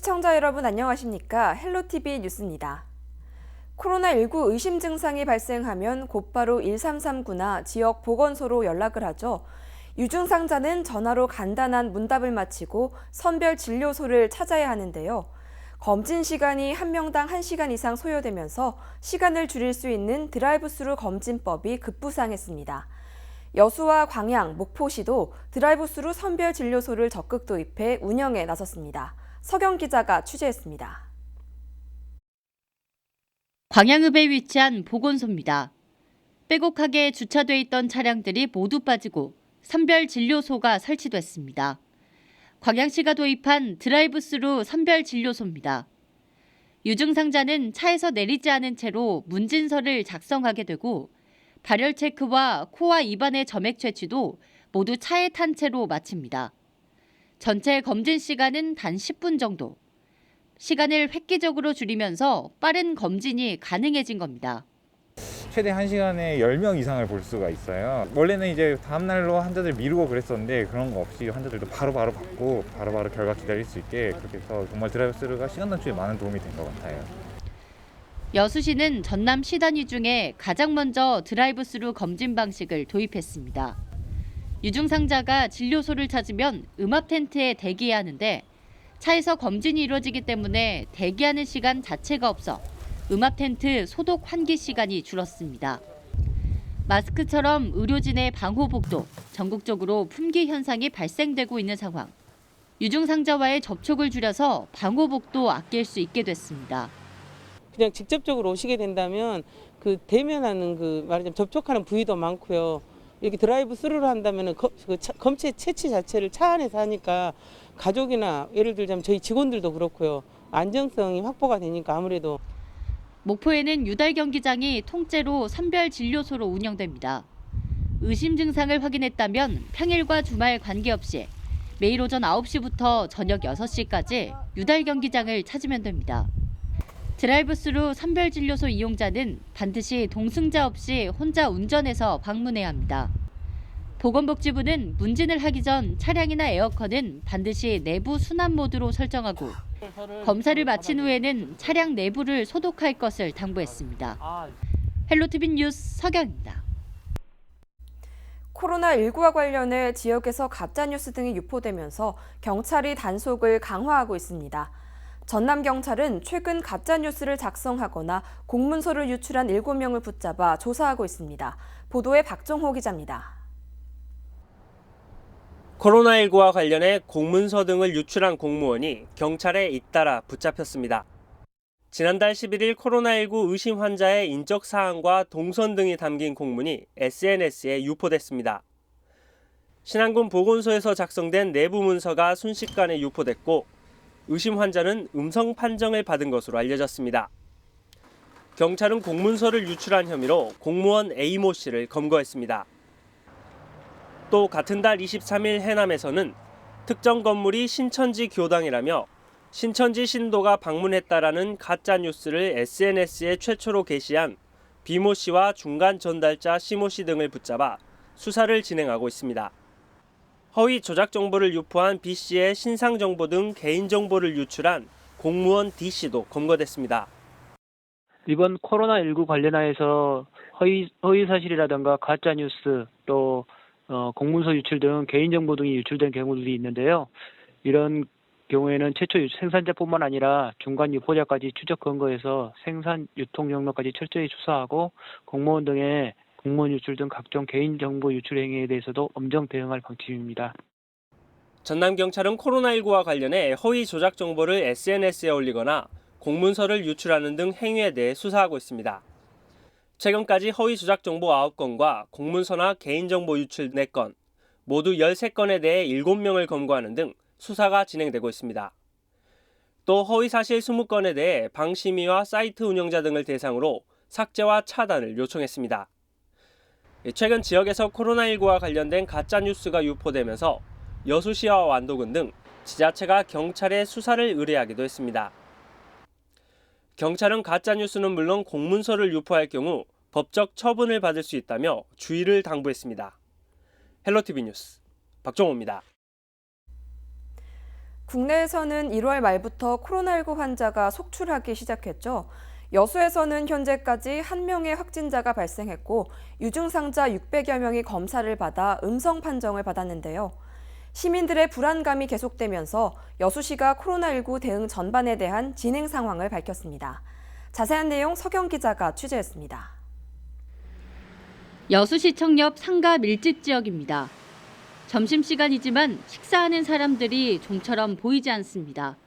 시청자 여러분 안녕하십니까? 헬로티비 뉴스입니다. 코로나19 의심 증상이 발생하면 곧바로 1339나 지역 보건소로 연락을 하죠. 유증상자는 전화로 간단한 문답을 마치고 선별 진료소를 찾아야 하는데요. 검진 시간이 한 명당 1시간 이상 소요되면서 시간을 줄일 수 있는 드라이브스루 검진법이 급부상했습니다. 여수와 광양, 목포시도 드라이브스루 선별 진료소를 적극 도입해 운영에 나섰습니다. 서경 기자가 취재했습니다. 광양읍에 위치한 보건소입니다. 빼곡하게 주차돼 있던 차량들이 모두 빠지고 선별 진료소가 설치됐습니다. 광양시가 도입한 드라이브스루 선별 진료소입니다. 유증상자는 차에서 내리지 않은 채로 문진서를 작성하게 되고 발열 체크와 코와 입안의 점액 채취도 모두 차에 탄 채로 마칩니다. 전체 검진 시간은 단 10분 정도. 시간을 획기적으로 줄이면서 빠른 검진이 가능해진 겁니다. 최대 1시간에 10명 이상을 볼 수가 있어요. 원래는 이제 다음날로 환자들 미루고 그랬었는데 그런 거 없이 환자들도 바로바로 받고 바로바로 결과 기다릴 수 있게 그렇게 해서 정말 드라이브스루가 시간 단축에 많은 도움이 된 것 같아요. 여수시는 전남 시단위 중에 가장 먼저 드라이브스루 검진 방식을 도입했습니다. 유증상자가 진료소를 찾으면 음압 텐트에 대기해야 하는데 차에서 검진이 이루어지기 때문에 대기하는 시간 자체가 없어 음압 텐트 소독 환기 시간이 줄었습니다. 마스크처럼 의료진의 방호복도 전국적으로 품귀 현상이 발생되고 있는 상황. 유증상자와의 접촉을 줄여서 방호복도 아낄 수 있게 됐습니다. 그냥 직접적으로 오시게 된다면 그 대면하는 말하자면 접촉하는 부위도 많고요. 이렇게 드라이브 스루를 한다면 검체 채취 자체를 차 안에서 하니까 가족이나 예를 들자면 저희 직원들도 그렇고요. 안정성이 확보가 되니까 아무래도. 목포에는 유달 경기장이 통째로 선별 진료소로 운영됩니다. 의심 증상을 확인했다면 평일과 주말 관계없이 매일 오전 9시부터 저녁 6시까지 유달 경기장을 찾으면 됩니다. 드라이브스루 선별진료소 이용자는 반드시 동승자 없이 혼자 운전해서 방문해야 합니다. 보건복지부는 문진을 하기 전 차량이나 에어컨은 반드시 내부 순환 모드로 설정하고 검사를 마친 후에는 차량 내부를 소독할 것을 당부했습니다. 헬로티비 뉴스 서경입니다. 코로나19와 관련해 지역에서 가짜뉴스 등이 유포되면서 경찰이 단속을 강화하고 있습니다. 전남경찰은 최근 가짜뉴스를 작성하거나 공문서를 유출한 7명을 붙잡아 조사하고 있습니다. 보도에 박정호 기자입니다. 코로나19와 관련해 공문서 등을 유출한 공무원이 경찰에 잇따라 붙잡혔습니다. 지난달 11일 코로나19 의심 환자의 인적 사항과 동선 등이 담긴 공문이 SNS에 유포됐습니다. 신안군 보건소에서 작성된 내부 문서가 순식간에 유포됐고 의심 환자는 음성 판정을 받은 것으로 알려졌습니다. 경찰은 공문서를 유출한 혐의로 공무원 A모 씨를 검거했습니다. 또 같은 달 23일 해남에서는 특정 건물이 신천지 교당이라며 신천지 신도가 방문했다라는 가짜뉴스를 SNS에 최초로 게시한 B모 씨와 중간 전달자 C모 씨 등을 붙잡아 수사를 진행하고 있습니다. 허위 조작 정보를 유포한 B 씨의 신상 정보 등 개인 정보를 유출한 공무원 D 씨도 검거됐습니다. 이번 코로나19 관련하여서 허위 사실이라든가 가짜 뉴스 또 공문서 유출 등 개인정보 등이 유출된 경우들이 있는데요. 이런 경우에는 최초 생산자뿐만 아니라 중간 유포자까지 추적 근거해서 생산 유통 경로까지 철저히 수사하고 공무원 등의 공무원 유출 등 각종 개인정보 유출 행위에 대해서도 엄정 대응할 방침입니다. 전남경찰은 코로나19와 관련해 허위 조작 정보를 SNS에 올리거나 공문서를 유출하는 등 행위에 대해 수사하고 있습니다. 최근까지 허위 조작 정보 9건과 공문서나 개인정보 유출 4건, 모두 13건에 대해 7명을 검거하는 등 수사가 진행되고 있습니다. 또 허위 사실 20건에 대해 방심위와 사이트 운영자 등을 대상으로 삭제와 차단을 요청했습니다. 최근 지역에서 코로나19와 관련된 가짜뉴스가 유포되면서 여수시와 완도군 등 지자체가 경찰에 수사를 의뢰하기도 했습니다. 경찰은 가짜뉴스는 물론 공문서를 유포할 경우 법적 처분을 받을 수 있다며 주의를 당부했습니다. 헬로티비 뉴스 박정호입니다. 국내에서는 1월 말부터 코로나19 환자가 속출하기 시작했죠. 여수에서는 현재까지 1명의 확진자가 발생했고 유증상자 600여 명이 검사를 받아 음성 판정을 받았는데요. 시민들의 불안감이 계속되면서 여수시가 코로나19 대응 전반에 대한 진행 상황을 밝혔습니다. 자세한 내용 서경 기자가 취재했습니다. 여수시청 옆 상가 밀집 지역입니다. 점심시간이지만 식사하는 사람들이 좀처럼 보이지 않습니다.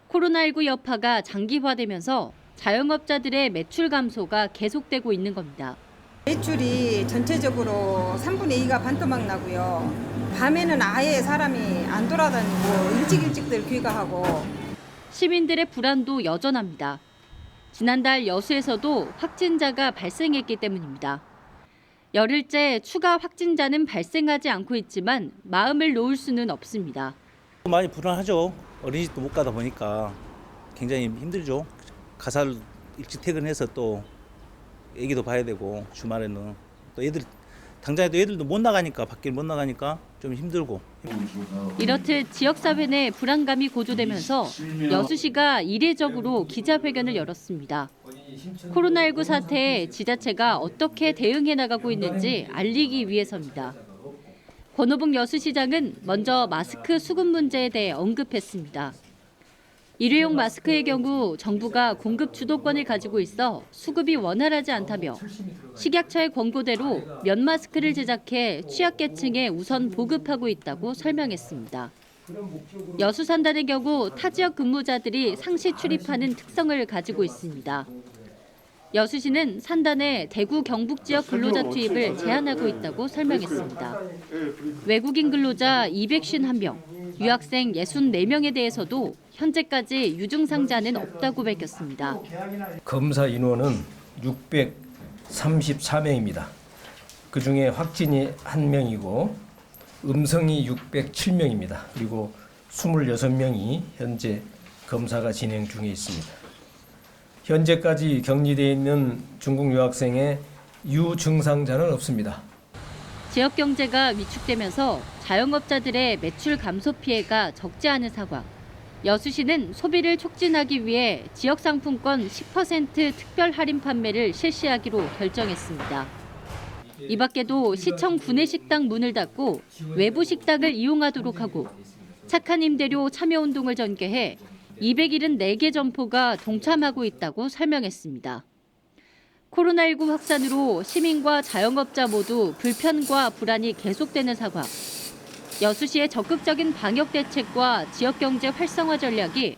코로나19 여파가 장기화되면서 자영업자들의 매출 감소가 계속되고 있는 겁니다. 매출이 전체적으로 3분의 2가 반토막 나고요. 밤에는 아예 사람이 안 돌아다니고 일찍들 귀가하고. 시민들의 불안도 여전합니다. 지난달 여수에서도 확진자가 발생했기 때문입니다. 열흘째 추가 확진자는 발생하지 않고 있지만 마음을 놓을 수는 없습니다. 많이 불안하죠. 어린이집도 못 가다 보니까 굉장히 힘들죠. 가사를 일찍 퇴근해서 또 애기도 봐야 되고 주말에는 또 애들 당장에 또 애들도 못 나가니까 밖에 못 나가니까 좀 힘들고. 이렇듯 지역사회 내 불안감이 고조되면서 여수시가 이례적으로 기자회견을 열었습니다. 코로나19 사태에 지자체가 어떻게 대응해 나가고 있는지 알리기 위해서입니다. 권오봉 여수시장은 먼저 마스크 수급 문제에 대해 언급했습니다. 일회용 마스크의 경우 정부가 공급 주도권을 가지고 있어 수급이 원활하지 않다며 식약처의 권고대로 면 마스크를 제작해 취약계층에 우선 보급하고 있다고 설명했습니다. 여수 산단의 경우 타 지역 근무자들이 상시 출입하는 특성을 가지고 있습니다. 여수시는 산단에 대구 경북 지역 근로자 투입을 제한하고 있다고 설명했습니다. 외국인 근로자 251명, 유학생 64명에 대해서도 현재까지 유증상자는 없다고 밝혔습니다. 검사 인원은 634명입니다. 그중에 확진이 1명이고 음성이 607명입니다. 그리고 26명이 현재 검사가 진행 중에 있습니다. 현재까지 격리되어 있는 중국 유학생의 유증상자는 없습니다. 지역 경제가 위축되면서 자영업자들의 매출 감소 피해가 적지 않은 상황. 여수시는 소비를 촉진하기 위해 지역 상품권 10% 특별 할인 판매를 실시하기로 결정했습니다. 이 밖에도 시청 구내식당 문을 닫고 외부 식당을 이용하도록 하고 착한 임대료 참여운동을 전개해 274개 점포가 동참하고 있다고 설명했습니다. 코로나19 확산으로 시민과 자영업자 모두 불편과 불안이 계속되는 상황. 여수시의 적극적인 방역 대책과 지역경제 활성화 전략이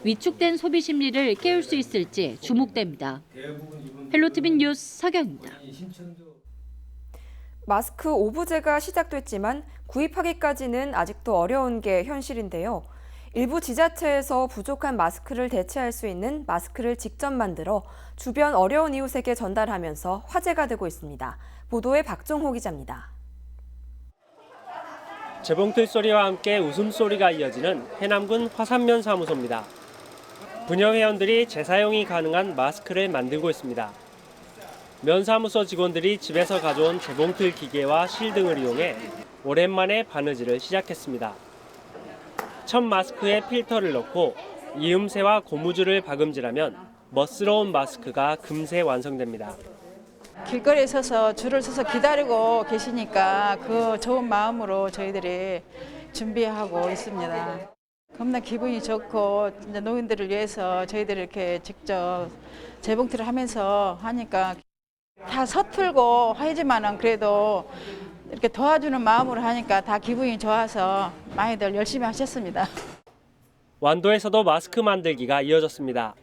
위축된 소비 심리를 깨울 수 있을지 주목됩니다. 헬로티비 뉴스 서경입니다. 마스크 오부제가 시작됐지만 구입하기까지는 아직도 어려운 게 현실인데요. 일부 지자체에서 부족한 마스크를 대체할 수 있는 마스크를 직접 만들어 주변 어려운 이웃에게 전달하면서 화제가 되고 있습니다. 보도에 박종호 기자입니다. 재봉틀 소리와 함께 웃음소리가 이어지는 해남군 화산면 사무소입니다. 분여 회원들이 재사용이 가능한 마스크를 만들고 있습니다. 면 사무소 직원들이 집에서 가져온 재봉틀 기계와 실 등을 이용해 오랜만에 바느질을 시작했습니다. 첫 마스크에 필터를 넣고 이음새와 고무줄을 박음질하면 멋스러운 마스크가 금세 완성됩니다. 길거리에 서서 줄을 서서 기다리고 계시니까 그 좋은 마음으로 저희들이 준비하고 있습니다. 겁나 기분이 좋고 이제 노인들을 위해서 저희들이 이렇게 직접 재봉틀을 하면서 하니까 다 서툴고 하지만은 그래도 이렇게 도와주는 마음으로 하니까 다 기분이 좋아서 많이들 열심히 하셨습니다. 완도에서도 마스크 만들기가 이어졌습니다.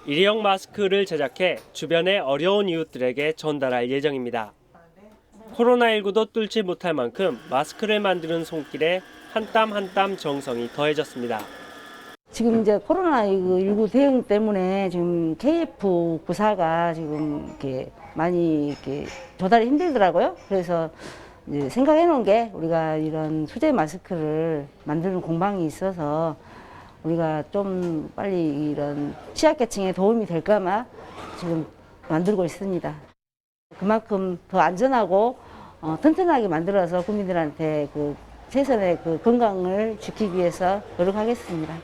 일회용 마스크를 제작해 주변의 어려운 이웃들에게 전달할 예정입니다. 코로나19도 뚫지 못할 만큼 마스크를 만드는 손길에 한 땀 한 땀 정성이 더해졌습니다. 지금 이제 코로나19 대응 때문에 지금 KF94가 지금 이렇게 많이 이렇게 조달이 힘들더라고요. 그래서 이제 생각해 놓은 게 우리가 이런 수제 마스크를 만드는 공방이 있어서 우리가 좀 빨리 이런 취약계층에 도움이 될까봐 지금 만들고 있습니다. 그만큼 더 안전하고 튼튼하게 만들어서 국민들한테 그 최선의 그 건강을 지키기 위해서 노력하겠습니다.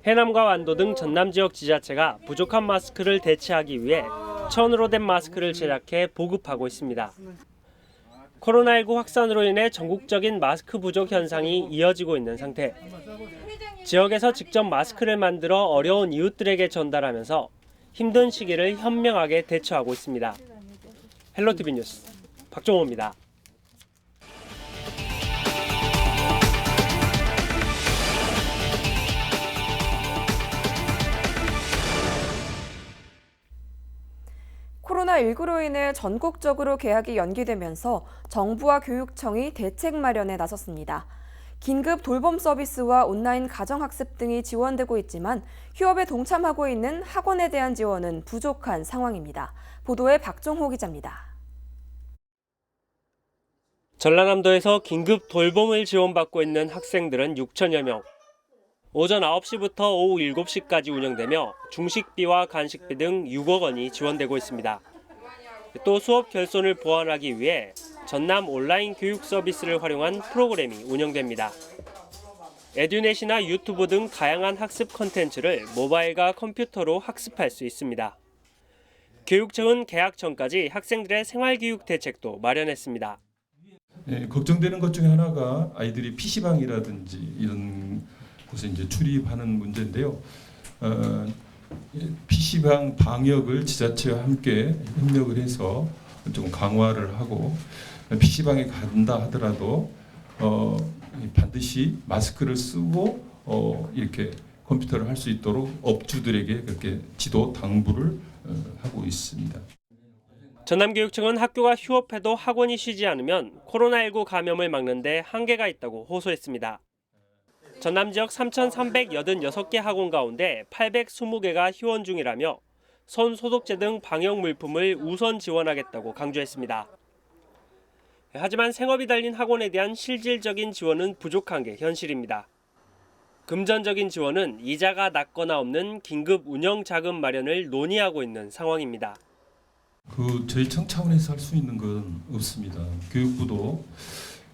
해남과 완도 등 전남 지역 지자체가 부족한 마스크를 대체하기 위해 천으로 된 마스크를 제작해 보급하고 있습니다. 코로나19 확산으로 인해 전국적인 마스크 부족 현상이 이어지고 있는 상태. 지역에서 직접 마스크를 만들어 어려운 이웃들에게 전달하면서 힘든 시기를 현명하게 대처하고 있습니다. 헬로티비 뉴스 박종호입니다. 코로나19로 인해 전국적으로 개학이 연기되면서 정부와 교육청이 대책 마련에 나섰습니다. 긴급 돌봄 서비스와 온라인 가정학습 등이 지원되고 있지만 휴업에 동참하고 있는 학원에 대한 지원은 부족한 상황입니다. 보도에 박종호 기자입니다. 전라남도에서 긴급 돌봄을 지원받고 있는 학생들은 6천여 명. 오전 9시부터 오후 7시까지 운영되며 중식비와 간식비 등 6억 원이 지원되고 있습니다. 또 수업 결손을 보완하기 위해 전남 온라인 교육 서비스를 활용한 프로그램이 운영됩니다. 에듀넷이나 유튜브 등 다양한 학습 콘텐츠를 모바일과 컴퓨터로 학습할 수 있습니다. 교육청은 개학 전까지 학생들의 생활교육 대책도 마련했습니다. 네, 걱정되는 것 중에 하나가 아이들이 PC방이라든지 이런 곳에 이제 출입하는 문제인데요. PC방 방역을 지자체와 함께 협력을 해서 좀 강화를 하고 PC방에 간다 하더라도 반드시 마스크를 쓰고 이렇게 컴퓨터를 할 수 있도록 업주들에게 그렇게 지도 당부를 하고 있습니다. 전남교육청은 학교가 휴업해도 학원이 쉬지 않으면 코로나19 감염을 막는 데 한계가 있다고 호소했습니다. 전남 지역 3,386개 학원 가운데 820개가 휴원 중이라며 손 소독제 등 방역 물품을 우선 지원하겠다고 강조했습니다. 하지만 생업이 달린 학원에 대한 실질적인 지원은 부족한 게 현실입니다. 금전적인 지원은 이자가 낮거나 없는 긴급 운영 자금 마련을 논의하고 있는 상황입니다. 저희 청 차원에서 할 수 있는 건 없습니다. 교육부도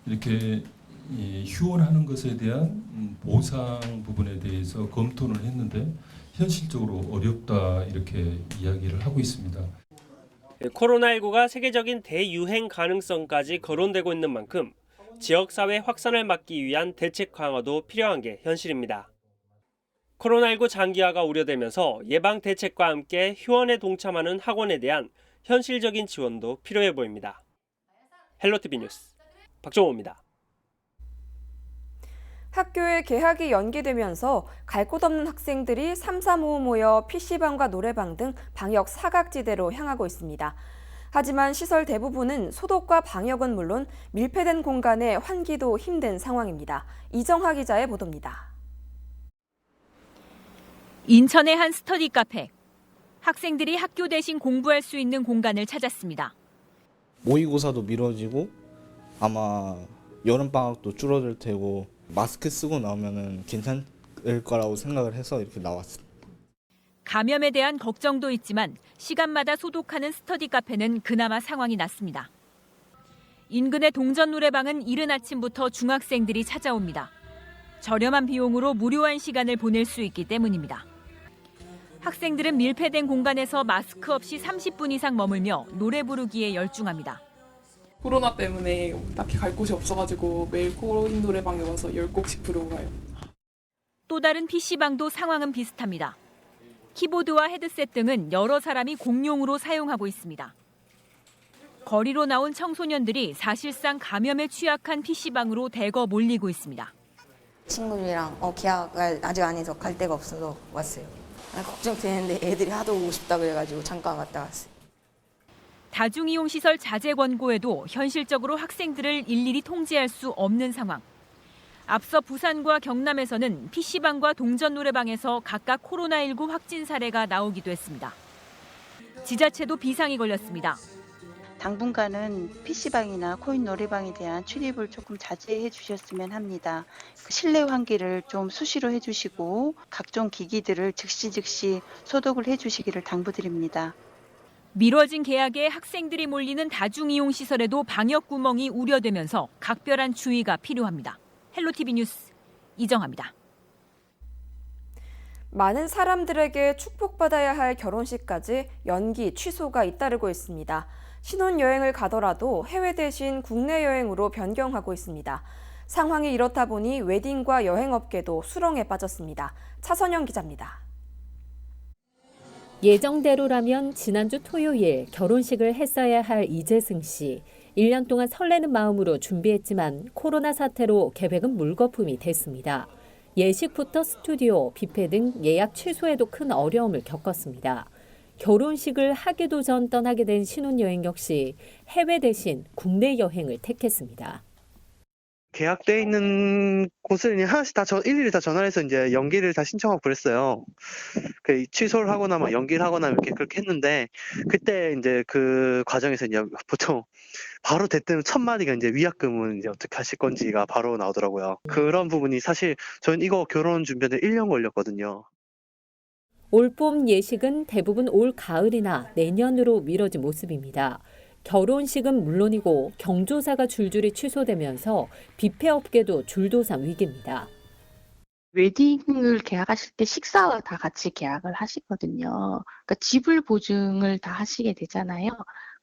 이렇게 휴원하는 것에 대한 보상 부분에 대해서 검토를 했는데 현실적으로 어렵다 이렇게 이야기를 하고 있습니다. 코로나19가 세계적인 대유행 가능성까지 거론되고 있는 만큼 지역사회 확산을 막기 위한 대책 강화도 필요한 게 현실입니다. 코로나19 장기화가 우려되면서 예방 대책과 함께 휴원에 동참하는 학원에 대한 현실적인 지원도 필요해 보입니다. 헬로티비 뉴스 박종호입니다. 학교의 개학이 연기되면서 갈 곳 없는 학생들이 삼삼오오 모여 PC방과 노래방 등 방역 사각지대로 향하고 있습니다. 하지만 시설 대부분은 소독과 방역은 물론 밀폐된 공간에 환기도 힘든 상황입니다. 이정하 기자의 보도입니다. 인천의 한 스터디 카페. 학생들이 학교 대신 공부할 수 있는 공간을 찾았습니다. 모의고사도 미뤄지고 아마 여름방학도 줄어들 테고 마스크 쓰고 나오면 괜찮을 거라고 생각을 해서 이렇게 나왔습니다. 감염에 대한 걱정도 있지만 시간마다 소독하는 스터디 카페는 그나마 상황이 낫습니다. 인근의 동전 노래방은 이른 아침부터 중학생들이 찾아옵니다. 저렴한 비용으로 무료한 시간을 보낼 수 있기 때문입니다. 학생들은 밀폐된 공간에서 마스크 없이 30분 이상 머물며 노래 부르기에 열중합니다. 코로나 때문에 딱히 갈 곳이 없어가지고 매일 코인 노래방에 와서 10곡씩 부르고 가요. 또 다른 PC방도 상황은 비슷합니다. 키보드와 헤드셋 등은 여러 사람이 공용으로 사용하고 있습니다. 거리로 나온 청소년들이 사실상 감염에 취약한 PC방으로 대거 몰리고 있습니다. 친구들이랑 계약을 아직 안 해서 갈 데가 없어서 왔어요. 걱정되는데 애들이 하도 오고 싶다 그래가지고 잠깐 갔다 왔어요. 다중이용시설 자제 권고에도 현실적으로 학생들을 일일이 통제할 수 없는 상황. 앞서 부산과 경남에서는 PC방과 동전 노래방에서 각각 코로나19 확진 사례가 나오기도 했습니다. 지자체도 비상이 걸렸습니다. 당분간은 PC방이나 코인 노래방에 대한 출입을 조금 자제해 주셨으면 합니다. 실내 환기를 좀 수시로 해주시고 각종 기기들을 즉시 소독을 해주시기를 당부드립니다. 미뤄진 계약에 학생들이 몰리는 다중이용 시설에도 방역 구멍이 우려되면서 각별한 주의가 필요합니다. 헬로티비 뉴스 이정아입니다. 많은 사람들에게 축복받아야 할 결혼식까지 연기, 취소가 잇따르고 있습니다. 신혼여행을 가더라도 해외 대신 국내 여행으로 변경하고 있습니다. 상황이 이렇다 보니 웨딩과 여행업계도 수렁에 빠졌습니다. 차선영 기자입니다. 예정대로라면 지난주 토요일 결혼식을 했어야 할 이재승 씨. 1년 동안 설레는 마음으로 준비했지만 코로나 사태로 계획은 물거품이 됐습니다. 예식부터 스튜디오, 뷔페 등 예약 취소에도 큰 어려움을 겪었습니다. 결혼식을 하기도 전 떠나게 된 신혼여행 역시 해외 대신 국내 여행을 택했습니다. 계약돼 있는 곳을 그냥 하나씩 일일이 다 전화를 해서 이제 연기를 다 신청하고 그랬어요. 그 취소를 하거나 막 연기를 하거나 이렇게 그렇게 했는데 그때 이제 그 과정에서 이제 보통 바로 대뜸 첫 마디가 이제 위약금은 이제 어떻게 하실 건지가 바로 나오더라고요. 그런 부분이 사실 저는 이거 결혼 준비하는데 1년 걸렸거든요. 올봄 예식은 대부분 올 가을이나 내년으로 미뤄진 모습입니다. 결혼식은 물론이고 경조사가 줄줄이 취소되면서 뷔페 업계도 줄도산 위기입니다. 웨딩을 계약하실 때 식사와 다 같이 계약을 하시거든요. 그러니까 지불 보증을 다 하시게 되잖아요.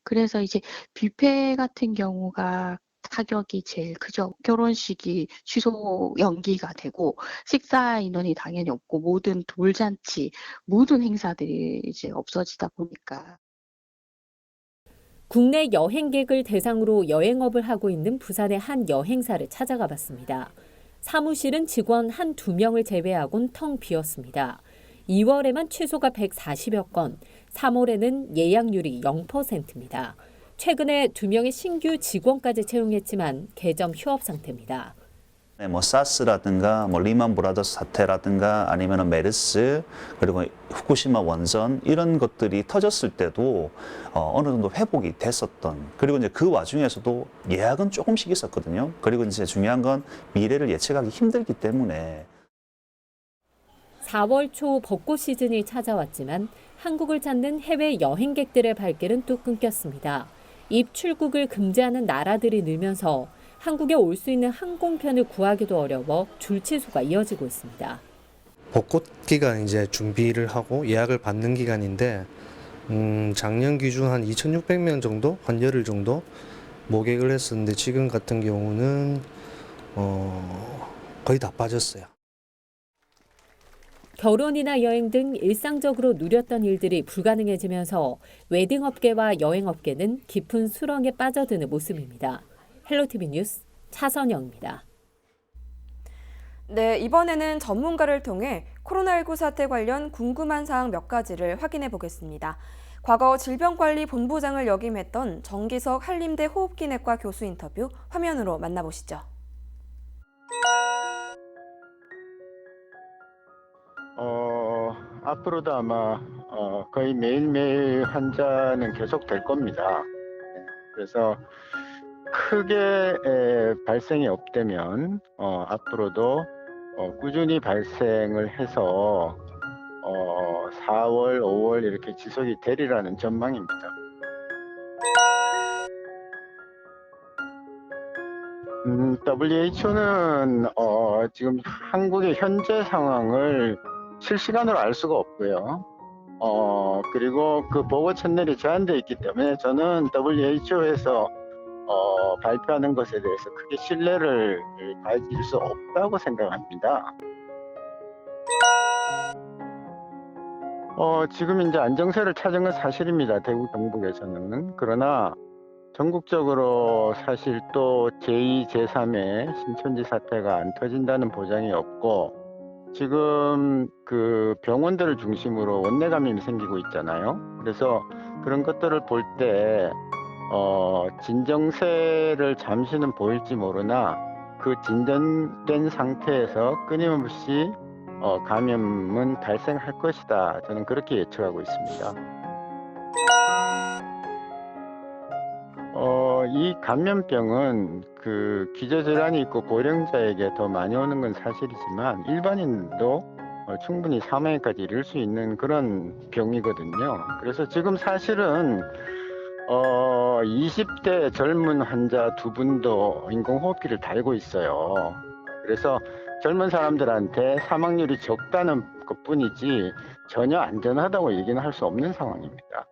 그래서 이제 뷔페 같은 경우가 타격이 제일 크죠. 결혼식이 취소 연기가 되고 식사 인원이 당연히 없고 모든 돌잔치, 모든 행사들이 이제 없어지다 보니까. 국내 여행객을 대상으로 여행업을 하고 있는 부산의 한 여행사를 찾아가 봤습니다. 사무실은 직원 한두 명을 제외하곤 텅 비었습니다. 2월에만 취소가 140여 건, 3월에는 예약률이 0%입니다. 최근에 2명의 신규 직원까지 채용했지만 개점 휴업 상태입니다. 뭐 사스라든가 뭐 리만 브라더스 사태라든가 아니면 메르스 그리고 후쿠시마 원전 이런 것들이 터졌을 때도 어느 정도 회복이 됐었던, 그리고 이제 그 와중에서도 예약은 조금씩 있었거든요. 그리고 이제 중요한 건 미래를 예측하기 힘들기 때문에 4월 초 벚꽃 시즌이 찾아왔지만 한국을 찾는 해외 여행객들의 발길은 또 끊겼습니다. 입출국을 금지하는 나라들이 늘면서 한국에 올 수 있는 항공편을 구하기도 어려워 줄 취소가 이어지고 있습니다. 벚꽃 기간 이제 준비를 하고 예약을 받는 기간인데 작년 기준 한 2,600명 정도, 한 열흘 정도 모객을 했었는데 지금 같은 경우는 거의 다 빠졌어요. 결혼이나 여행 등 일상적으로 누렸던 일들이 불가능해지면서 웨딩업계와 여행업계는 깊은 수렁에 빠져드는 모습입니다. 헬로티비 뉴스 차선영입니다. 네, 이번에는 전문가를 통해 코로나19 사태 관련 궁금한 사항 몇 가지를 확인해 보겠습니다. 과거 질병관리본부장을 역임했던 정기석 한림대 호흡기내과 교수 인터뷰 화면으로 만나보시죠. 앞으로도 아마 거의 매일매일 환자는 계속 될 겁니다. 그래서 크게 발생이 없다면 앞으로도 꾸준히 발생을 해서 4월, 5월 이렇게 지속이 되리라는 전망입니다. WHO는 지금 한국의 현재 상황을 실시간으로 알 수가 없고요. 그리고 그 보고 채널이 제한되어 있기 때문에 저는 WHO에서 발표하는 것에 대해서 크게 신뢰를 가질 수 없다고 생각합니다. 지금 이제 안정세를 찾은 건 사실입니다. 대구 경북에서는. 그러나 전국적으로 사실 또 제2, 제3의 신천지 사태가 안 터진다는 보장이 없고, 지금 그 병원들을 중심으로 원내 감염이 생기고 있잖아요. 그래서 그런 것들을 볼 때 진정세를 잠시는 보일지 모르나 그 진전된 상태에서 끊임없이 감염은 발생할 것이다. 저는 그렇게 예측하고 있습니다. 이 감염병은 그 기저질환이 있고 고령자에게 더 많이 오는 건 사실이지만 일반인도 충분히 사망에까지 이를 수 있는 그런 병이거든요. 그래서 지금 사실은 20대 젊은 환자 2분도 인공호흡기를 달고 있어요. 그래서 젊은 사람들한테 사망률이 적다는 것뿐이지 전혀 안전하다고 얘기는 할 수 없는 상황입니다.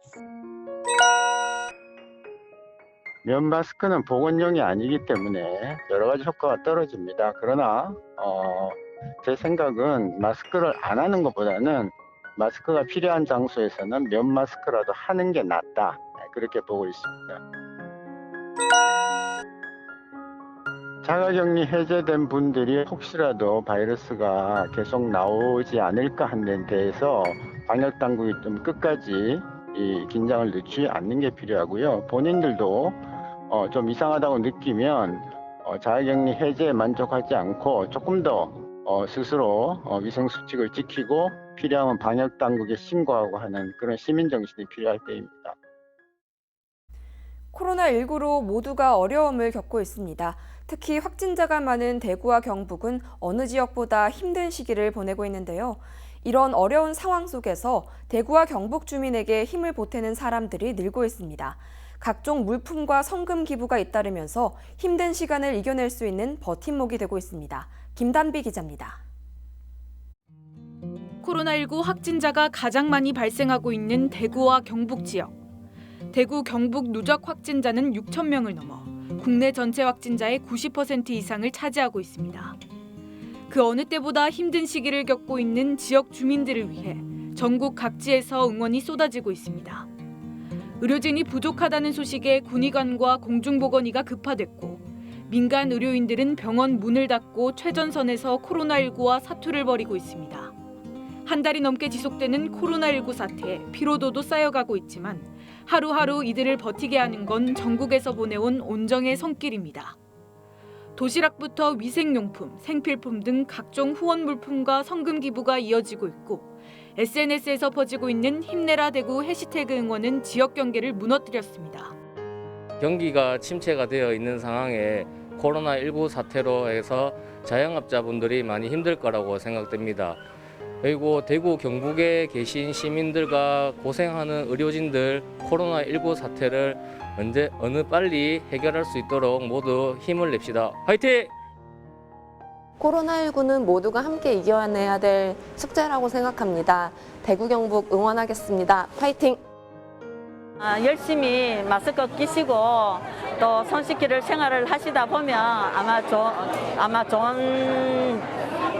면 마스크는 보건용이 아니기 때문에 여러 가지 효과가 떨어집니다. 그러나 제 생각은 마스크를 안 하는 것보다는 마스크가 필요한 장소에서는 면 마스크라도 하는 게 낫다. 그렇게 보고 있습니다. 자가격리 해제된 분들이 혹시라도 바이러스가 계속 나오지 않을까 하는 데 대해서 방역당국이 좀 끝까지 이 긴장을 늦추지 않는 게 필요하고요. 본인들도 좀 이상하다고 느끼면 자가격리 해제에 만족하지 않고 조금 더 스스로 위생수칙을 지키고 필요하면 방역당국에 신고하고 하는 그런 시민정신이 필요할 때입니다. 코로나19로 모두가 어려움을 겪고 있습니다. 특히 확진자가 많은 대구와 경북은 어느 지역보다 힘든 시기를 보내고 있는데요. 이런 어려운 상황 속에서 대구와 경북 주민에게 힘을 보태는 사람들이 늘고 있습니다. 각종 물품과 성금 기부가 잇따르면서 힘든 시간을 이겨낼 수 있는 버팀목이 되고 있습니다. 김단비 기자입니다. 코로나19 확진자가 가장 많이 발생하고 있는 대구와 경북 지역. 대구, 경북 누적 확진자는 6천 명을 넘어 국내 전체 확진자의 90% 이상을 차지하고 있습니다. 그 어느 때보다 힘든 시기를 겪고 있는 지역 주민들을 위해 전국 각지에서 응원이 쏟아지고 있습니다. 의료진이 부족하다는 소식에 군의관과 공중보건의가 급파됐고 민간 의료인들은 병원 문을 닫고 최전선에서 코로나19와 사투를 벌이고 있습니다. 한 달이 넘게 지속되는 코로나19 사태에 피로도도 쌓여가고 있지만 하루하루 이들을 버티게 하는 건 전국에서 보내온 온정의 손길입니다. 도시락부터 위생용품, 생필품 등 각종 후원 물품과 성금 기부가 이어지고 있고 SNS에서 퍼지고 있는 힘내라 대구 해시태그 응원은 지역 경계를 무너뜨렸습니다. 경기가 침체가 되어 있는 상황에 코로나19 사태로 해서 자영업자분들이 많이 힘들 거라고 생각됩니다. 그리고 대구 경북에 계신 시민들과 고생하는 의료진들 코로나19 사태를 어느 빨리 해결할 수 있도록 모두 힘을 냅시다. 화이팅! 코로나19는 모두가 함께 이겨내야 될 숙제라고 생각합니다. 대구 경북 응원하겠습니다. 화이팅! 열심히 마스크 끼시고 또 손 씻기를 생활을 하시다 보면 아마 좋은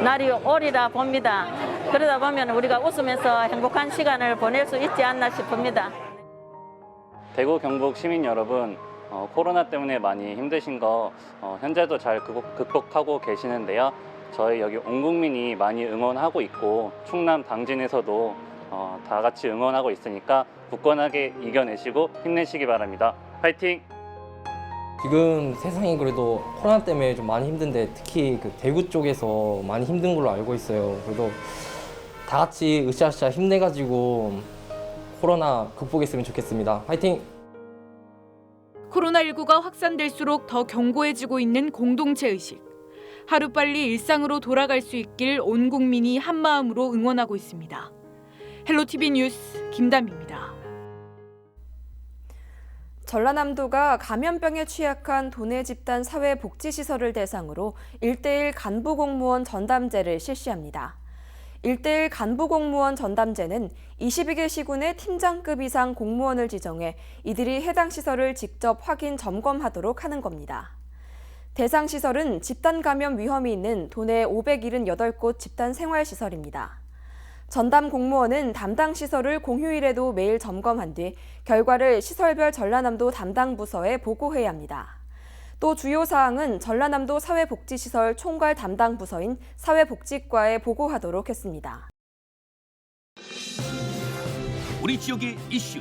날이 오리라 봅니다. 그러다 보면 우리가 웃으면서 행복한 시간을 보낼 수 있지 않나 싶습니다. 대구 경북 시민 여러분, 코로나 때문에 많이 힘드신 거 현재도 잘 극복하고 계시는데요. 저희 여기 온 국민이 많이 응원하고 있고 충남 당진에서도 다 같이 응원하고 있으니까 굳건하게 이겨내시고 힘내시기 바랍니다. 파이팅! 지금 세상이 그래도 코로나 때문에 좀 많이 힘든데 특히 그 대구 쪽에서 많이 힘든 걸로 알고 있어요. 그래도 다 같이 으쌰으쌰 힘내가지고 코로나 극복했으면 좋겠습니다. 파이팅! 코로나19가 확산될수록 더 견고해지고 있는 공동체 의식. 하루빨리 일상으로 돌아갈 수 있길 온 국민이 한마음으로 응원하고 있습니다. 헬로티비 뉴스 김담비입니다. 전라남도가 감염병에 취약한 도내 집단 사회복지시설을 대상으로 1:1 간부공무원 전담제를 실시합니다. 1:1 간부공무원 전담제는 22개 시군의 팀장급 이상 공무원을 지정해 이들이 해당 시설을 직접 확인 점검하도록 하는 겁니다. 대상 시설은 집단 감염 위험이 있는 도내 578곳 집단 생활시설입니다. 전담 공무원은 담당 시설을 공휴일에도 매일 점검한 뒤 결과를 시설별 전라남도 담당 부서에 보고해야 합니다. 또 주요 사항은 전라남도 사회복지시설 총괄 담당 부서인 사회복지과에 보고하도록 했습니다. 우리 지역의 이슈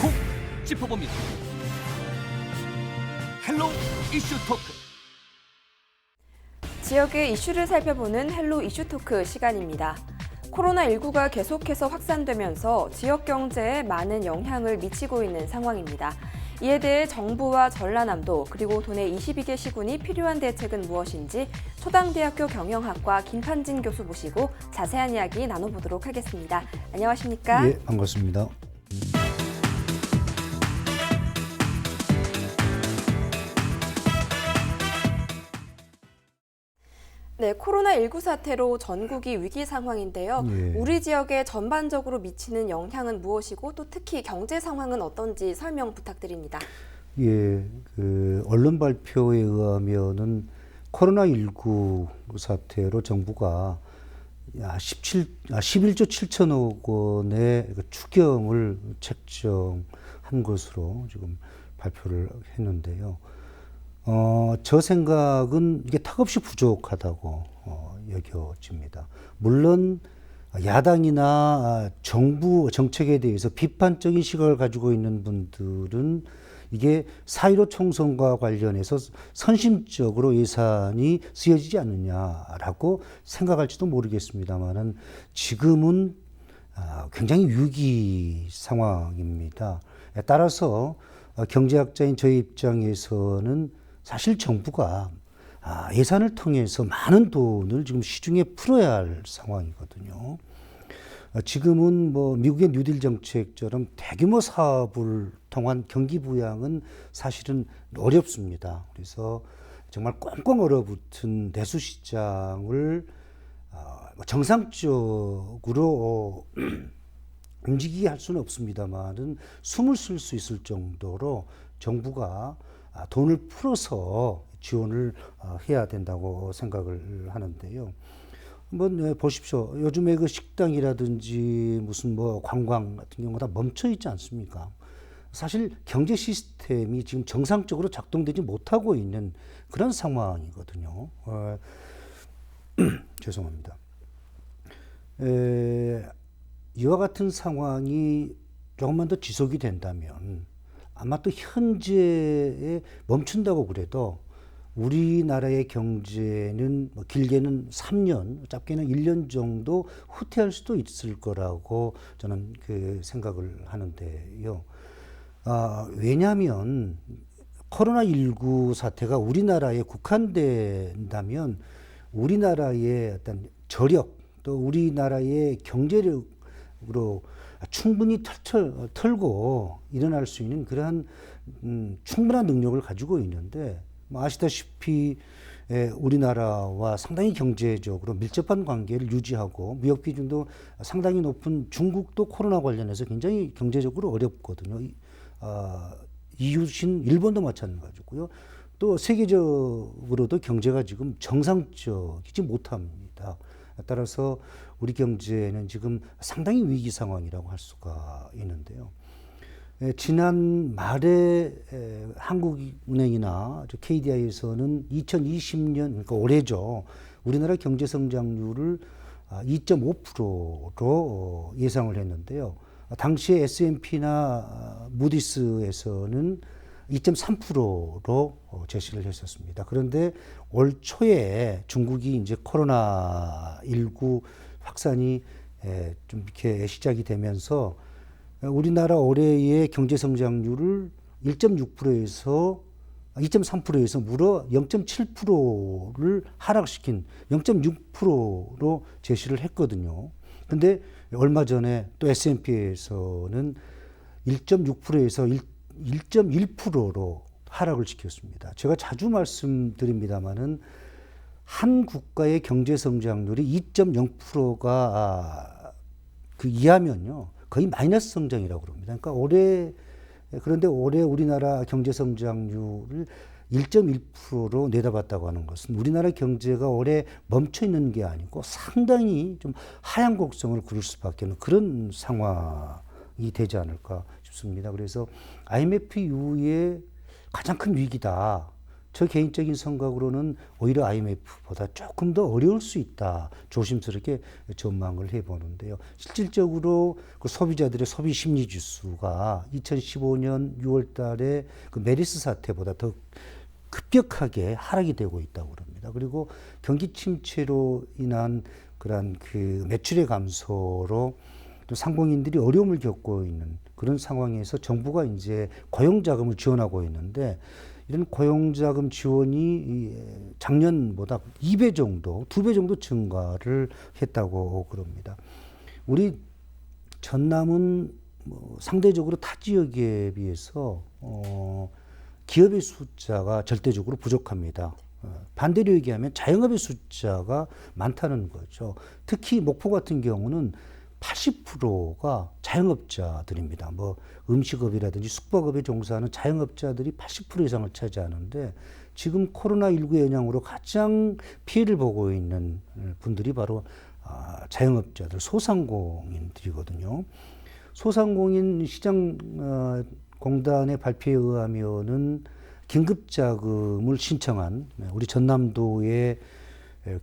콕 짚어봅니다. 헬로 이슈 토크. 지역의 이슈를 살펴보는 헬로 이슈 토크 시간입니다. 코로나19가 계속해서 확산되면서 지역 경제에 많은 영향을 미치고 있는 상황입니다. 이에 대해 정부와 전라남도 그리고 도내 22개 시군이 필요한 대책은 무엇인지 초당대학교 경영학과 김판진 교수 모시고 자세한 이야기 나눠보도록 하겠습니다. 안녕하십니까? 예, 반갑습니다. 네, 코로나19 사태로 전국이 위기 상황인데요. 예. 우리 지역에 전반적으로 미치는 영향은 무엇이고 또 특히 경제 상황은 어떤지 설명 부탁드립니다. 예, 언론 발표에 의하면은 코로나19 사태로 정부가 11조 7천억 원의 추경을 책정한 것으로 지금 발표를 했는데요. 저 생각은 이게 턱없이 부족하다고 여겨집니다. 물론 야당이나 정부 정책에 대해서 비판적인 시각을 가지고 있는 분들은 이게 4.15 총선과 관련해서 선심적으로 예산이 쓰여지지 않느냐라고 생각할지도 모르겠습니다만은 지금은 굉장히 위기 상황입니다. 따라서 경제학자인 저희 입장에서는 사실 정부가 예산을 통해서 많은 돈을 지금 시중에 풀어야 할 상황이거든요. 지금은 뭐 미국의 뉴딜 정책처럼 대규모 사업을 통한 경기 부양은 사실은 어렵습니다. 그래서 정말 꽁꽁 얼어붙은 내수 시장을 정상적으로 움직이게 할 수는 없습니다만은 숨을 쉴 수 있을 정도로 정부가 돈을 풀어서 지원을 해야 된다고 생각을 하는데요. 한번 보십시오. 요즘에 그 식당이라든지 무슨 뭐 관광 같은 경우 다 멈춰 있지 않습니까? 사실 경제 시스템이 지금 정상적으로 작동되지 못하고 있는 그런 상황이거든요. 죄송합니다. 이와 같은 상황이 조금만 더 지속이 된다면 아마 또 현재에 멈춘다고 그래도 우리나라의 경제는 뭐 길게는 3년, 짧게는 1년 정도 후퇴할 수도 있을 거라고 저는 생각을 하는데요. 왜냐하면 코로나19 사태가 우리나라에 국한된다면 우리나라의 어떤 저력 또 우리나라의 경제력으로 충분히 털고 일어날 수 있는 그러한 충분한 능력을 가지고 있는데 아시다시피 우리나라와 상당히 경제적으로 밀접한 관계를 유지하고 무역 비중도 상당히 높은 중국도 코로나 관련해서 굉장히 경제적으로 어렵거든요. 이웃인 일본도 마찬가지고요. 또 세계적으로도 경제가 지금 정상적이지 못합니다. 따라서 우리 경제는 지금 상당히 위기 상황이라고 할 수가 있는데요. 지난 말에 한국은행이나 KDI에서는 2020년, 그러니까 올해죠. 우리나라 경제 성장률을 2.5%로 예상을 했는데요. 당시에 S&P나 무디스에서는 2.3%로 제시를 했었습니다. 그런데 올 초에 중국이 이제 코로나19 확산이 좀 이렇게 시작이 되면서 우리나라 올해의 경제 성장률을 2.3%에서 무려 0.7%를 하락시킨 0.6%로 제시를 했거든요. 근데 얼마 전에 또 S&P에서는 1.6%에서 1.1%로 하락을 시켰습니다. 제가 자주 말씀드립니다만은 한 국가의 경제 성장률이 2.0%가 이하면요. 거의 마이너스 성장이라고 그럽니다. 그러니까 그런데 올해 우리나라 경제 성장률을 1.1%로 내다봤다고 하는 것은 우리나라 경제가 올해 멈춰 있는 게 아니고 상당히 좀 하향 곡선을 그릴 수밖에 없는 그런 상황이 되지 않을까 싶습니다. 그래서 IMF 이후에 가장 큰 위기다. 저 개인적인 생각으로는 오히려 IMF보다 조금 더 어려울 수 있다. 조심스럽게 전망을 해보는데요. 실질적으로 그 소비자들의 소비 심리 지수가 2015년 6월 달에 그 메르스 사태보다 더 급격하게 하락이 되고 있다고 합니다. 그리고 경기 침체로 인한 그러한 그 매출의 감소로 또 상공인들이 어려움을 겪고 있는 그런 상황에서 정부가 이제 고용자금을 지원하고 있는데 이런 고용자금 지원이 작년보다 2배 정도, 2배 정도 증가를 했다고 그럽니다. 우리 전남은 상대적으로 타 지역에 비해서 기업의 숫자가 절대적으로 부족합니다. 반대로 얘기하면 자영업의 숫자가 많다는 거죠. 특히 목포 같은 경우는 80%가 자영업자들입니다. 뭐 음식업이라든지 숙박업에 종사하는 자영업자들이 80% 이상을 차지하는데 지금 코로나19 영향으로 가장 피해를 보고 있는 분들이 바로 자영업자들, 소상공인들이거든요. 소상공인 시장공단의 발표에 의하면은 긴급자금을 신청한 우리 전남도의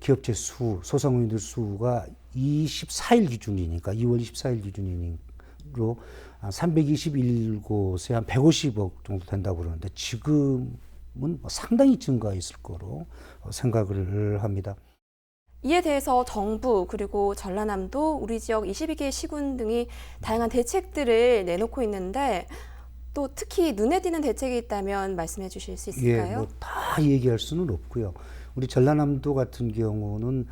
기업체 수, 소상공인들 수가 24일 기준이니까 2월 24일 기준이니로 321곳에 한 150억 정도 된다고 그러는데 지금은 상당히 증가했을 거로 생각을 합니다. 이에 대해서 정부 그리고 전라남도, 우리 지역 22개 시군 등이 다양한 대책들을 내놓고 있는데 또 특히 눈에 띄는 대책이 있다면 말씀해 주실 수 있을까요? 뭐 다 얘기할 수는 없고요. 우리 전라남도 같은 경우는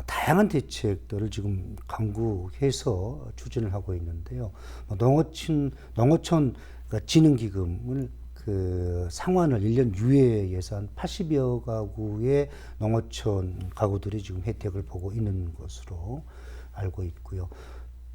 다양한 대책들을 지금 강구해서 추진을 하고 있는데요. 농어촌 진흥기금을 상환을 1년 유예 예산 80여 가구의 농어촌 가구들이 지금 혜택을 보고 있는 것으로 알고 있고요.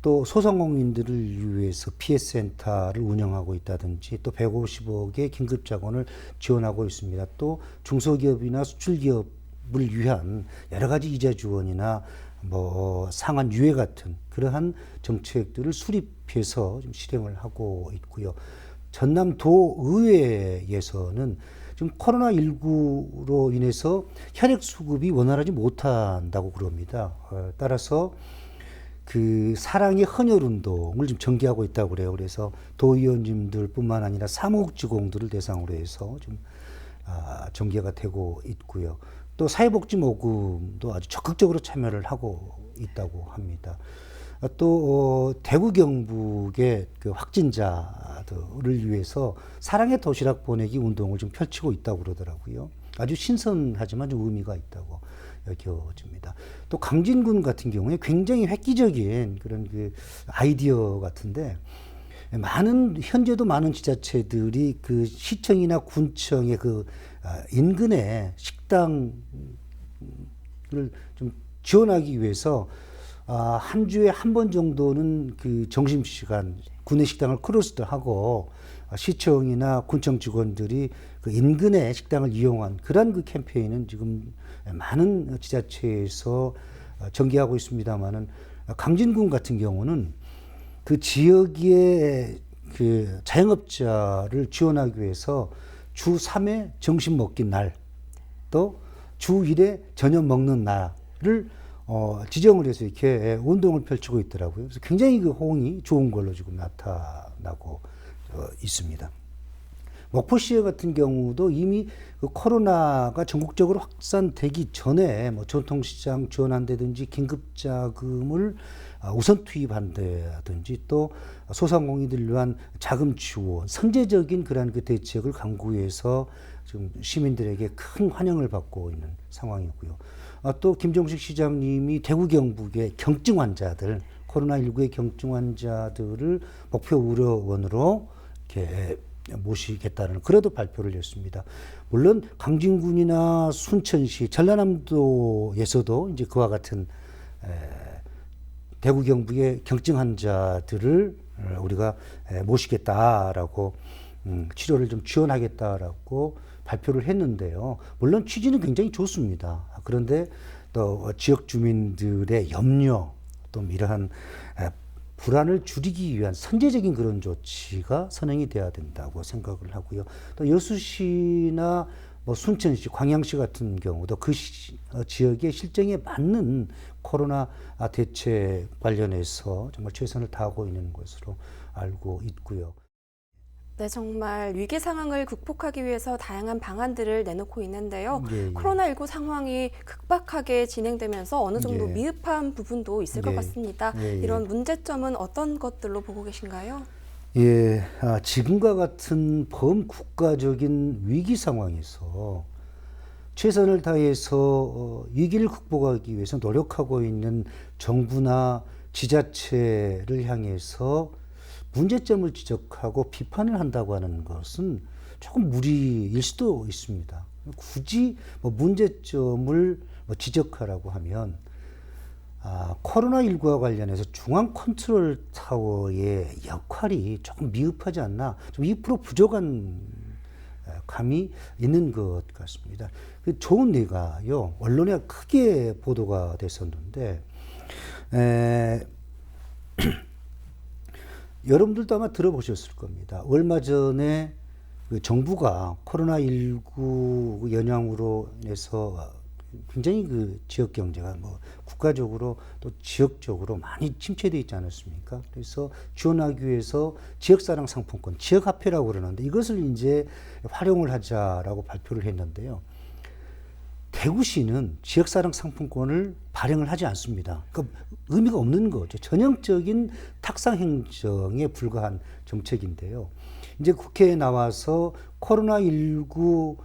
또 소상공인들을 위해서 피해센터를 운영하고 있다든지 또 150억의 긴급자금을 지원하고 있습니다. 또 중소기업이나 수출기업을 위한 여러 가지 이자 지원이나 뭐 상한 유예 같은 그러한 정책들을 수립해서 좀 실행을 하고 있고요. 전남도의회에서는 지금 코로나19로 인해서 혈액 수급이 원활하지 못한다고 그럽니다. 따라서 그 사랑의 헌혈 운동을 좀 전개하고 있다고 그래요. 그래서 도의원님들뿐만 아니라 사무직공들을 대상으로 해서 좀 전개가 되고 있고요. 또 사회복지 모금도 아주 적극적으로 참여를 하고 있다고 합니다. 또 대구 경북의 그 확진자들을 위해서 사랑의 도시락 보내기 운동을 좀 펼치고 있다고 그러더라고요. 아주 신선하지만 좀 의미가 있다고 여겨집니다. 또 강진군 같은 경우에 굉장히 획기적인 그런 그 아이디어 같은데 현재도 많은 지자체들이 그 시청이나 군청의 그 인근에 식당을 좀 지원하기 위해서 한 주에 한 번 정도는 그 점심시간 구내 식당을 크로스하고 시청이나 군청 직원들이 그 인근의 식당을 이용한 그런 그 캠페인은 지금 많은 지자체에서 전개하고 있습니다만은 강진군 같은 경우는 그 지역의 그 자영업자를 지원하기 위해서 주 3회 점심 먹기 날, 또 주 1회 저녁 먹는 날을 지정을 해서 이렇게 운동을 펼치고 있더라고요. 그래서 굉장히 그 호응이 좋은 걸로 지금 나타나고 있습니다. 목포시 같은 경우도 이미 그 코로나가 전국적으로 확산되기 전에 뭐 전통시장 지원한다든지 긴급자금을 우선 투입한다든지 또 소상공인들을 위한 자금 지원, 선제적인 그러한 그 대책을 강구해서 지금 시민들에게 큰 환영을 받고 있는 상황이고요. 또 김정식 시장님이 대구 경북의 경증 환자들, 코로나19의 경증 환자들을 목표 의료원으로 이렇게 모시겠다는 그래도 발표를 했습니다. 물론 강진군이나 순천시, 전라남도에서도 이제 그와 같은 대구 경북의 경증 환자들을 우리가 모시겠다라고 치료를 좀 지원하겠다라고 발표를 했는데요. 물론 취지는 굉장히 좋습니다. 그런데 또 지역 주민들의 염려, 또 이러한 불안을 줄이기 위한 선제적인 그런 조치가 선행이 돼야 된다고 생각을 하고요. 또 여수시나 뭐 순천시, 광양시 같은 경우도 그 지역의 실정에 맞는 코로나 대책 관련해서 정말 최선을 다하고 있는 것으로 알고 있고요. 네, 정말 위기 상황을 극복하기 위해서 다양한 방안들을 내놓고 있는데요. 예. 코로나19 상황이 급박하게 진행되면서 어느 정도 예. 미흡한 부분도 있을 것 예. 같습니다. 예. 이런 문제점은 어떤 것들로 보고 계신가요? 예, 지금과 같은 범국가적인 위기 상황에서 최선을 다해서 위기를 극복하기 위해서 노력하고 있는 정부나 지자체를 향해서 문제점을 지적하고 비판을 한다고 하는 것은 조금 무리일 수도 있습니다. 굳이 문제점을 지적하라고 하면 코로나19와 관련해서 중앙 컨트롤 타워의 역할이 조금 미흡하지 않나, 좀 2% 부족한 감이 있는 것 같습니다. 좋은 예가요, 언론에 크게 보도가 됐었는데, 여러분들도 아마 들어보셨을 겁니다. 얼마 전에 정부가 코로나19 영향으로 인해서 굉장히 지역 경제가 국가적으로 또 지역적으로 많이 침체되어 있지 않았습니까? 그래서 지원하기 위해서 지역사랑 상품권, 지역화폐라고 그러는데 이것을 이제 활용을 하자라고 발표를 했는데요. 대구시는 지역사랑 상품권을 발행을 하지 않습니다. 그러니까 의미가 없는 거죠. 전형적인 탁상 행정에 불과한 정책인데요. 이제 국회에 나와서 코로나19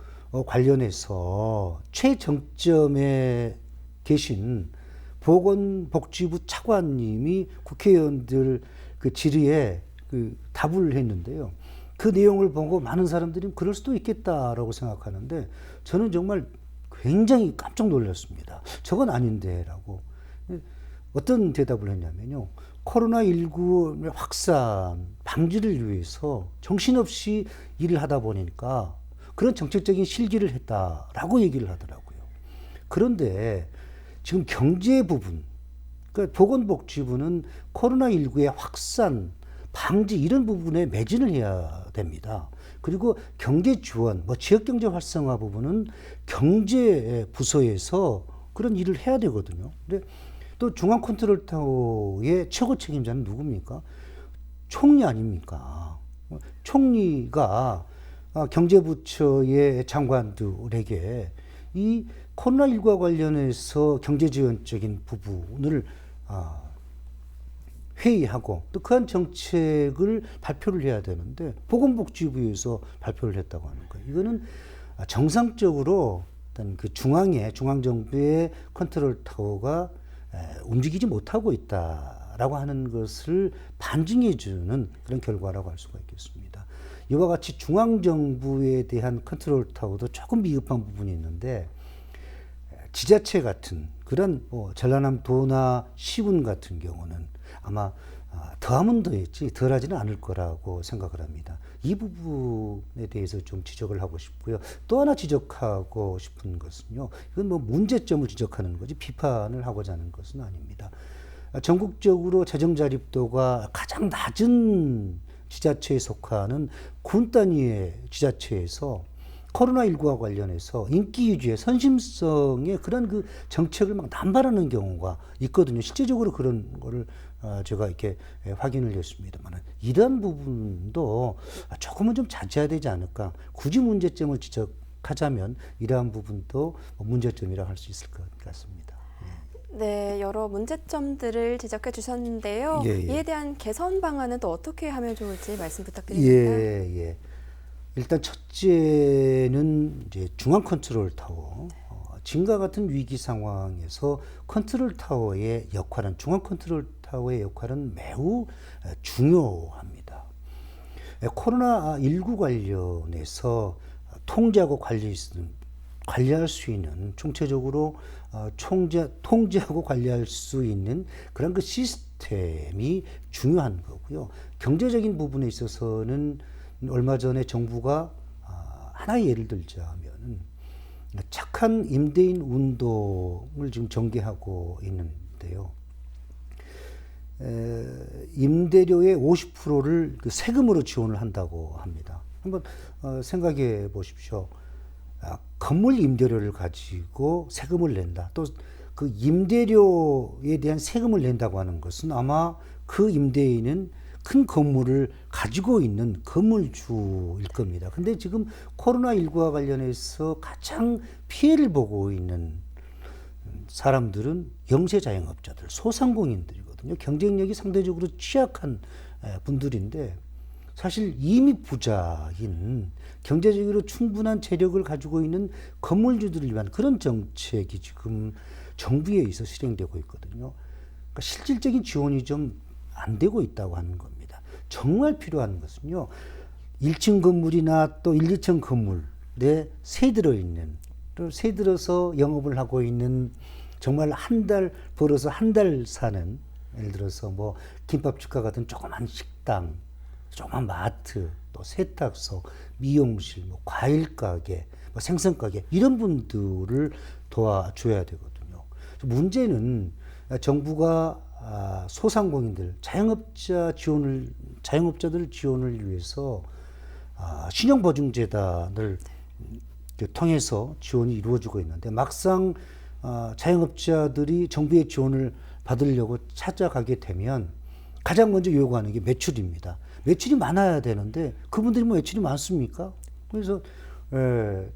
관련해서 최정점에 계신 보건복지부 차관님이 국회의원들 질의에 답을 했는데요. 그 내용을 보고 많은 사람들이 그럴 수도 있겠다라고 생각하는데 저는 정말 굉장히 깜짝 놀랐습니다. 저건 아닌데라고. 어떤 대답을 했냐면요. 코로나19 확산 방지를 위해서 정신없이 일을 하다 보니까 그런 정책적인 실기를 했다라고 얘기를 하더라고요. 그런데 지금 경제 부분, 그러니까 보건복지부는 코로나19의 확산, 방지 이런 부분에 매진을 해야 됩니다. 그리고 경제 지원, 지역경제 활성화 부분은 경제 부서에서 그런 일을 해야 되거든요. 근데 또 중앙컨트롤타워의 최고 책임자는 누굽니까? 총리 아닙니까? 총리가 경제부처의 장관들에게 이 코로나19와 관련해서 경제지원적인 부분을 회의하고 또 그한 정책을 발표를 해야 되는데 보건복지부에서 발표를 했다고 하는 거예요. 이거는 정상적으로 일단 중앙정부의 컨트롤 타워가 움직이지 못하고 있다라고 하는 것을 반증해주는 그런 결과라고 할 수가 있겠습니다. 이와 같이 중앙정부에 대한 컨트롤 타워도 조금 미흡한 부분이 있는데 지자체 같은 그런 전라남도나 시군 같은 경우는 아마 더하면 더했지 덜하지는 않을 거라고 생각을 합니다. 이 부분에 대해서 좀 지적을 하고 싶고요. 또 하나 지적하고 싶은 것은요. 이건 문제점을 지적하는 거지 비판을 하고자 하는 것은 아닙니다. 전국적으로 재정 자립도가 가장 낮은 지자체에 속하는 군 단위의 지자체에서 코로나19와 관련해서 인기 유지의 선심성의 그런 정책을 막 남발하는 경우가 있거든요. 실제적으로 그런 거를 제가 이렇게 확인을 했습니다만 이런 부분도 조금은 좀 자제해야 되지 않을까. 굳이 문제점을 지적하자면 이러한 부분도 문제점이라고 할 수 있을 것 같습니다. 네, 여러 문제점들을 지적해 주셨는데요. 예. 이에 대한 개선 방안은 또 어떻게 하면 좋을지 말씀 부탁드립니다. 예. 일단 첫째는 이제 중앙 컨트롤 타워. 지금과 같은 위기 상황에서 컨트롤 타워의 역할은 중앙 컨트롤 타워의 역할은 매우 중요합니다. 코로나19 관련해서 통제하고 관리할 수 있는 총체적으로 통제하고 관리할 수 있는 그런 시스템이 중요한 거고요. 경제적인 부분에 있어서는 얼마 전에 정부가 하나의 예를 들자면 착한 임대인 운동을 지금 전개하고 있는데요. 임대료의 50%를 세금으로 지원을 한다고 합니다. 한번 생각해 보십시오. 건물 임대료를 가지고 세금을 낸다. 또 그 임대료에 대한 세금을 낸다고 하는 것은 아마 그 임대인은 큰 건물을 가지고 있는 건물주일 겁니다. 근데 지금 코로나19와 관련해서 가장 피해를 보고 있는 사람들은 영세 자영업자들, 소상공인들이거든요. 경쟁력이 상대적으로 취약한 분들인데 사실 이미 부자인 경제적으로 충분한 재력을 가지고 있는 건물주들을 위한 그런 정책이 지금 정부에 있어 실행되고 있거든요. 그러니까 실질적인 지원이 좀 안 되고 있다고 하는 겁니다. 정말 필요한 것은요. 1층 건물이나 또 1, 2층 건물에 새 들어있는, 또 새 들어서 영업을 하고 있는 정말 한 달 벌어서 한 달 사는, 예를 들어서 뭐 김밥집과 같은 조그만 식당, 조그만 마트, 또 세탁소, 미용실, 뭐 과일 가게, 뭐 생선 가게 이런 분들을 도와줘야 되거든요. 문제는 정부가 소상공인들, 자영업자들 지원을 위해서 신용보증재단을 통해서 지원이 이루어지고 있는데 막상 자영업자들이 정부의 지원을 받으려고 찾아가게 되면 가장 먼저 요구하는 게 매출입니다. 매출이 많아야 되는데 그분들이 뭐 매출이 많습니까? 그래서 그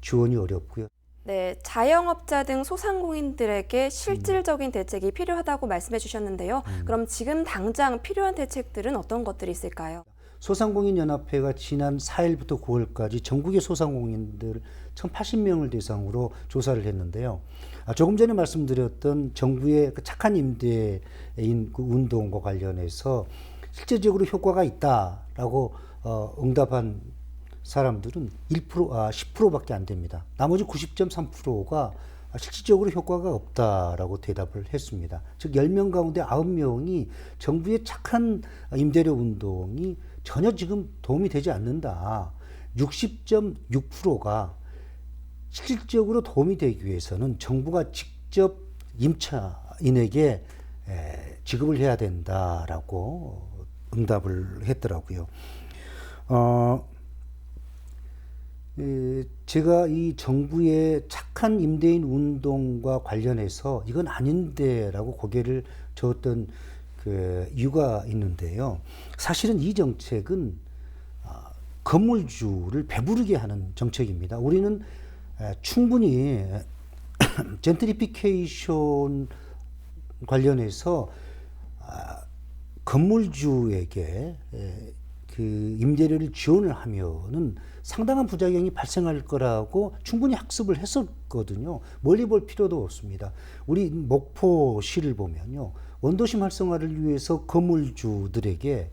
지원이 어렵고요. 네, 자영업자 등 소상공인들에게 실질적인 대책이 필요하다고 말씀해 주셨는데요. 그럼 지금 당장 필요한 대책들은 어떤 것들이 있을까요? 소상공인연합회가 지난 4일부터 9월까지 전국의 소상공인들 1,080명을 대상으로 조사를 했는데요. 조금 전에 말씀드렸던 정부의 그 착한 임대인 그 운동과 관련해서 실제적으로 효과가 있다라고 응답한 사람들은 10%밖에 안 됩니다. 나머지 90.3%가 실질적으로 효과가 없다라고 대답을 했습니다. 즉 10명 가운데 9명이 정부의 착한 임대료 운동이 전혀 지금 도움이 되지 않는다. 60.6%가 실질적으로 도움이 되기 위해서는 정부가 직접 임차인에게 지급을 해야 된다라고 응답을 했더라고요. 제가 이 정부의 착한 임대인 운동과 관련해서 이건 아닌데라고 고개를 저었던 그 이유가 있는데요. 사실은 이 정책은 건물주를 배부르게 하는 정책입니다. 우리는 충분히 젠트리피케이션 관련해서 건물주에게 그 임대료를 지원을 하면은 상당한 부작용이 발생할 거라고 충분히 학습을 했었거든요. 멀리 볼 필요도 없습니다. 우리 목포시를 보면요. 원도심 활성화를 위해서 건물주들에게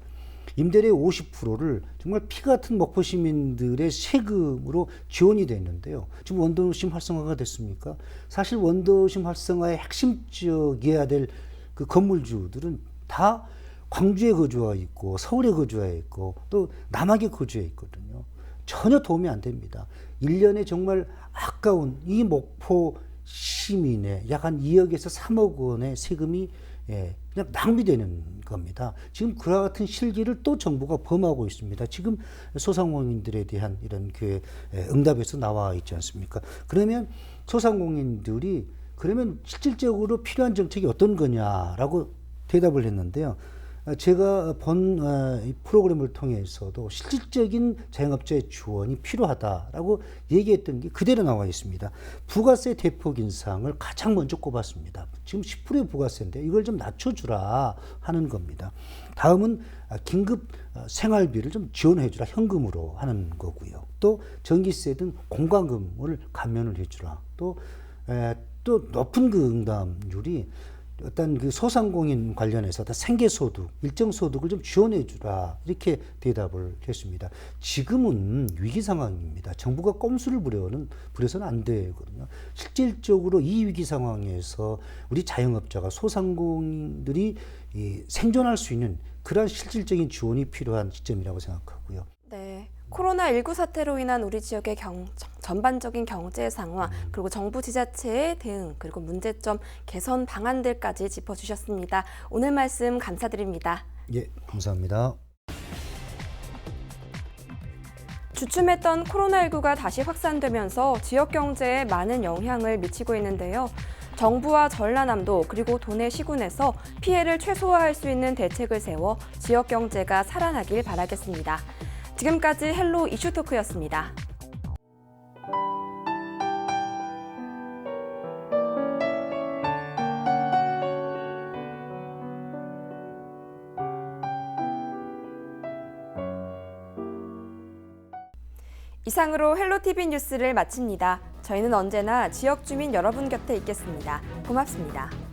임대료의 50%를 정말 피 같은 목포 시민들의 세금으로 지원이 됐는데요. 지금 원도심 활성화가 됐습니까? 사실 원도심 활성화의 핵심적이어야 될 그 건물주들은 다 광주에 거주해 있고 서울에 거주해 있고 또 남학에 거주해 있거든요. 전혀 도움이 안 됩니다. 1년에 정말 아까운 이 목포 시민의 약 한 2억에서 3억 원의 세금이 그냥 낭비되는 겁니다. 지금 그와 같은 실기를 또 정부가 범하고 있습니다. 지금 소상공인들에 대한 이런 그 응답에서 나와 있지 않습니까? 그러면 소상공인들이 그러면 실질적으로 필요한 정책이 어떤 거냐라고 대답을 했는데요. 제가 본 프로그램을 통해서도 실질적인 자영업자의 지원이 필요하다라고 얘기했던 게 그대로 나와 있습니다. 부가세 대폭 인상을 가장 먼저 꼽았습니다. 지금 10%의 부가세인데 이걸 좀 낮춰주라 하는 겁니다. 다음은 긴급 생활비를 좀 지원해주라, 현금으로 하는 거고요. 또 전기세 등 공과금을 감면을 해주라. 또 높은 그 응답률이 어떤 그 소상공인 관련해서 생계소득, 일정 소득을 좀 지원해주라 이렇게 대답을 했습니다. 지금은 위기 상황입니다. 정부가 꼼수를 부려서는 안 되거든요. 실질적으로 이 위기 상황에서 우리 자영업자가 소상공인들이 생존할 수 있는 그러한 실질적인 지원이 필요한 시점이라고 생각하고요. 네. 코로나19 사태로 인한 우리 지역의 전반적인 경제 상황, 그리고 정부 지자체의 대응, 그리고 문제점 개선 방안들까지 짚어주셨습니다. 오늘 말씀 감사드립니다. 예, 감사합니다. 주춤했던 코로나19가 다시 확산되면서 지역 경제에 많은 영향을 미치고 있는데요. 정부와 전라남도 그리고 도내 시군에서 피해를 최소화할 수 있는 대책을 세워 지역 경제가 살아나길 바라겠습니다. 지금까지 헬로 이슈토크였습니다. 이상으로 헬로티비 뉴스를 마칩니다. 저희는 언제나 지역 주민 여러분 곁에 있겠습니다. 고맙습니다.